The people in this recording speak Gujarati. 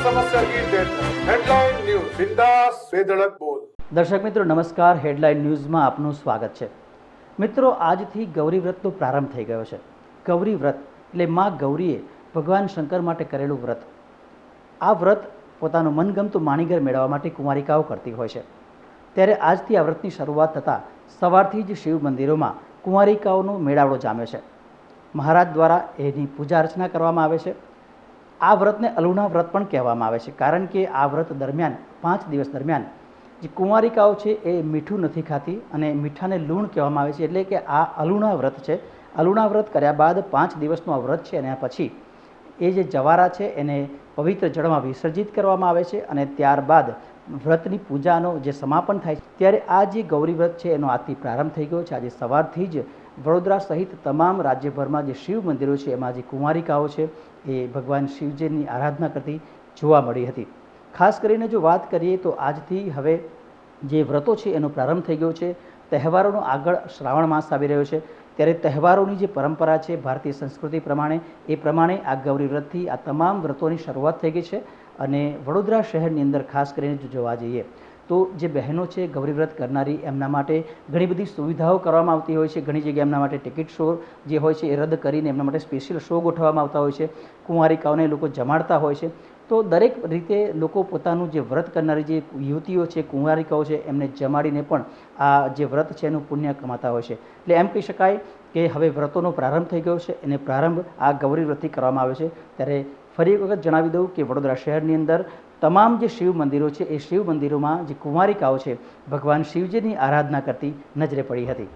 સમસ્યા ગીર દેતા હેડલાઇન ન્યૂઝ બિંદાસ બેધડક બોલ। દર્શક મિત્રો નમસ્કાર, હેડલાઇન ન્યૂઝમાં આપનું સ્વાગત છે। મિત્રો, આજથી ગૌરી વ્રતનો પ્રારંભ થઈ ગયો છે। ગૌરી વ્રત એટલે માં ગૌરીએ ભગવાન શંકર માટે કરેલું વ્રત। આ વ્રત પોતાનું મનગમતું માણીઘર મેળવવા માટે કુંવારિકાઓ કરતી હોય છે। ત્યારે આજથી આ વ્રતની શરૂઆત થતાં સવારથી જ શિવ મંદિરોમાં કુંવારિકાઓનો મેળાવડો જામ્યો છે। મહારાજ દ્વારા એની પૂજા અર્ચના કરવામાં આવે છે। આ વ્રતને અલુણા વ્રત પણ કહેવામાં આવે છે, કારણ કે આ વ્રત દરમિયાન 5 દિવસ દરમિયાન જે કુંવારિકાઓ છે એ મીઠું નથી ખાતી અને મીઠાને લૂણ કહેવામાં આવે છે, એટલે કે આ અલુણા વ્રત છે। અલુણા વ્રત કર્યા બાદ 5 દિવસનું આ વ્રત છે અને પછી એ જે જવારા છે એને પવિત્ર જળમાં વિસર્જિત કરવામાં આવે છે અને ત્યારબાદ વ્રતની પૂજાનો જે સમાપન થાય છે। ત્યારે આ જે ગૌરી વ્રત છે એનો આજથી પ્રારંભ થઈ ગયો છે। આજે સવારથી જ વડોદરા સહિત તમામ રાજ્યભરમાં જે શિવ મંદિરો છે એમાં જે કુંવારિકાઓ છે એ ભગવાન શિવજીની આરાધના કરતી જોવા મળી હતી। ખાસ કરીને જો વાત કરીએ તો આજથી હવે જે વ્રતો છે એનો પ્રારંભ થઈ ગયો છે। તહેવારોનો આગળ શ્રાવણ માસ આવી રહ્યો છે, ત્યારે તહેવારોની જે પરંપરા છે ભારતીય સંસ્કૃતિ પ્રમાણે એ પ્રમાણે આ ગૌરી વ્રતથી આ તમામ વ્રતોની શરૂઆત થઈ ગઈ છે। અને વડોદરા શહેરની અંદર ખાસ કરીને જો જોવા જઈએ તો જે બહેનો છે ગૌરી વ્રત કરનારી એમના માટે ઘણી બધી સુવિધાઓ કરવામાં આવતી હોય છે। ઘણી જગ્યાએ એમના માટે ટિકિટ શો જે હોય છે એ રદ કરીને એમના માટે સ્પેશિયલ શો ગોઠવવામાં આવતા હોય છે। કુંવારિકાઓને લોકો જમાડતા હોય છે। તો દરેક રીતે લોકો પોતાનું જે વ્રત કરનારી જે યુવતીઓ છે, કુંવારિકાઓ છે, એમને જમાડીને પણ આ જે વ્રત છે એનું પુણ્ય કમાતા હોય છે। એટલે એમ કહી શકાય કે હવે વ્રતોનો પ્રારંભ થઈ ગયો છે અને પ્રારંભ આ ગૌરી વ્રતથી કરવામાં આવે છે। ત્યારે ફરી એક વખત જણાવી દઉં કે વડોદરા શહેરની અંદર તમામ જે શિવ મંદિરો છે એ શિવ મંદિરોમાં જે કુંવારિકાઓ છે ભગવાન શિવજીની આરાધના કરતી નજરે પડી હતી।